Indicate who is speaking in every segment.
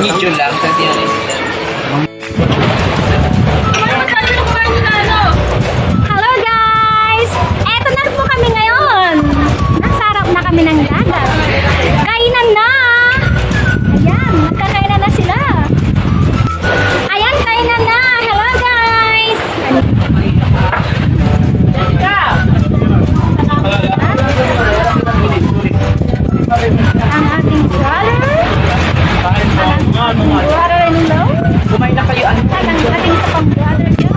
Speaker 1: video lang. Kasi ano
Speaker 2: Hello guys! Eto na po kami ngayon. Nasa harap na kami ng dagat. Kainan na! Ayan, magkakainan na sila. Ayan, kainan na! Hello guys! Ang ating brother. Brother-in-law.
Speaker 1: kumain na kayo.
Speaker 2: Ang ating sa pang-brother dyan.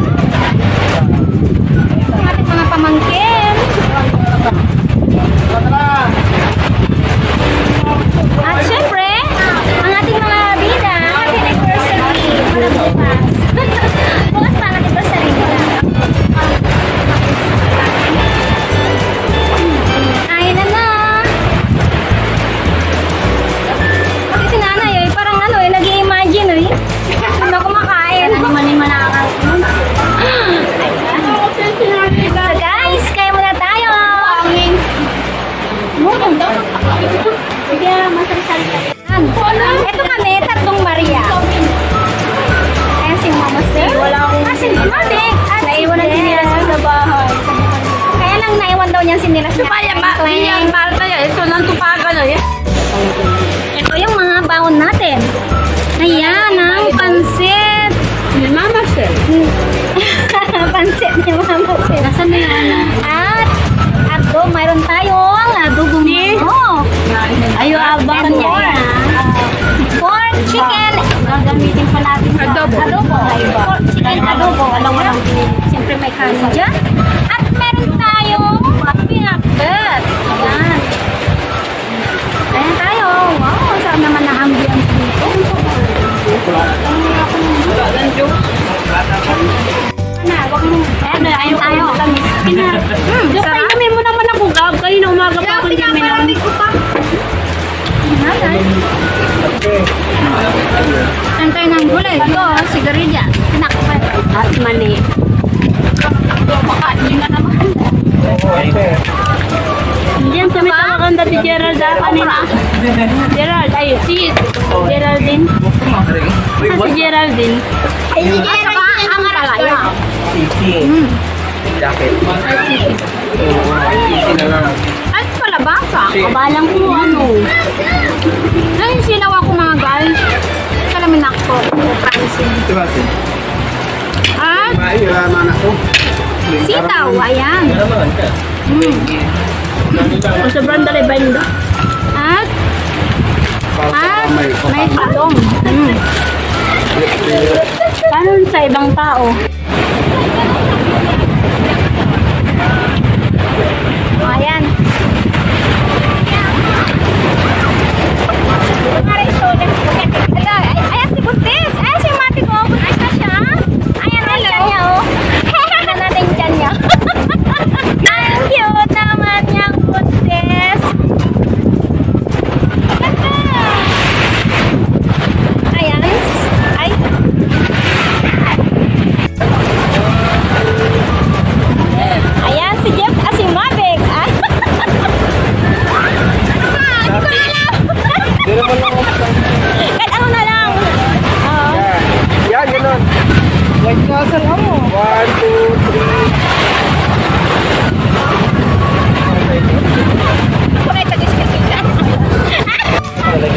Speaker 2: Ang ating mga pamangkin. At syempre, ang ating mga bida, happy anniversary para bukas. Bukas pa ang anniversary nila. Kain na. Kasi si nanay, parang ano, nag-i-imagine, hindi ako kumakain. Lima-lima na ako. So guys, kaya muna tayo. Ito kami, tatlong Maria. Ayan si Mama Sir. Si Mavic. Naiwanan si Nila sa bahay. Kaya lang naiwan daw niya si Nila sa bahay.
Speaker 3: Ito nang tupagan eh.
Speaker 2: Ito yung mga baon natin. Ayan, ang pansit.
Speaker 3: Ni Mama Sir.
Speaker 2: Pansit ni Mama Sir.
Speaker 3: Nasaan na yan?
Speaker 2: At adobo, mayroon tayong adobong manok.
Speaker 3: Ayaw abangan niya.
Speaker 2: Pork, chicken.
Speaker 3: Gagamitin pa natin sa
Speaker 2: Adobo. Pork, chicken, adobo. Alam mo lang, siyempre may kanin dyan. At meron tayong pinakbet. Ayan. Ayan tayo. Wow, saan naman ang ambience dito? Ayan tayo.
Speaker 3: Kami mo naman ako gab. Kayo na umaga pa ako dyan.
Speaker 2: Antay ng gulay. Ito, sigarilya. Pinakbet.
Speaker 3: At mani.
Speaker 2: Makain na naman.
Speaker 3: Diyan kami tawagan dati Gerald kanina. Gerald, ay si Geraldine. Si Geraldine.
Speaker 2: Ay, si Gerald ang palaya.
Speaker 1: Sisi. Jacket. Sisi na lang.
Speaker 2: Ay, palabasa.
Speaker 3: Kabalang ko ano.
Speaker 2: Ay, silaw ako mga guys. Kalamin ako. Pricing.
Speaker 1: Ito ba sin?
Speaker 2: At
Speaker 1: Ay, naman ako.
Speaker 2: sitaw. Ayan.
Speaker 1: Naman ka.
Speaker 3: O sobrang dali ba yun?
Speaker 2: At may talong.
Speaker 3: Paano sa ibang tao?
Speaker 2: Ayan. Ayan si Buntis. Ayan si Mati ko. Buntis na siya. Ayan ang tiyan niya. Ayan natin tiyan niya. Ang cute naman niyang Buntis. Ayan. Ay. Ayan si Jeff. Si Mavic. Ah. Ano ba? Hindi ko alam. Kahit ano na lang. Oo.
Speaker 1: Yan, gano'n. Like kasal mo. 1, 2, 3.
Speaker 2: Kunay ka discuss yan.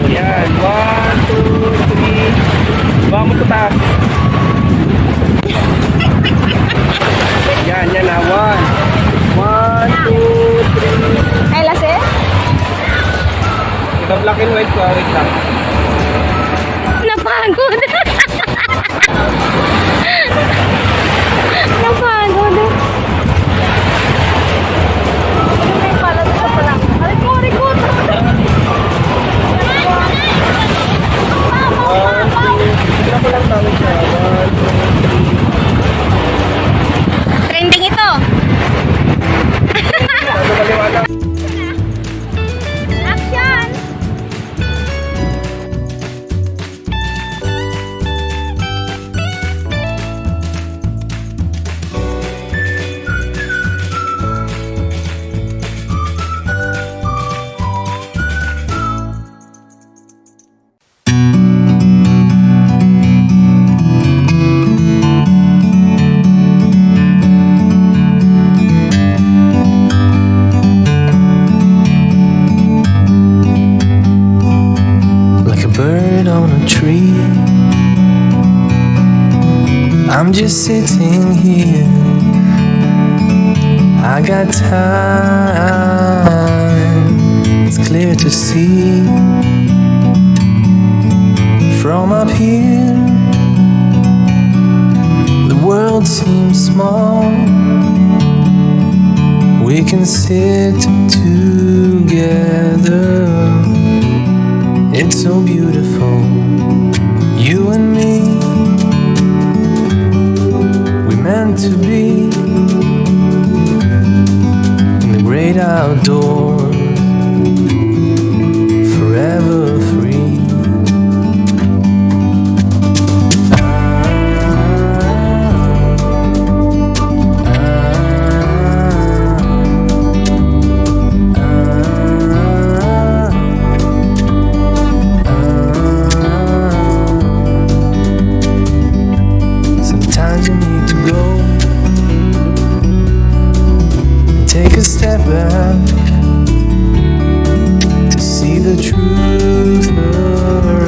Speaker 1: Yan. 1, 2, 3. Bawa mo sa taas. Yan, yan na. 1, 2, 3.
Speaker 2: Ay, lase?
Speaker 1: Ito black and white ko. Wait lang.
Speaker 2: Napagod. Napagod. May palat ka pala. Record.
Speaker 1: Ito ko lang tawag siya. 1, 2, 3.
Speaker 2: Trending ito.
Speaker 1: Ano maliwanag?
Speaker 2: Action!
Speaker 4: bird on a tree. I'm just sitting here. I got time. It's clear to see from up here. The world seems small. We can sit together. It's so beautiful, you and me. We meant to be in the great outdoors, forever free. Sometimes you need to go and take a step back to see the truth around.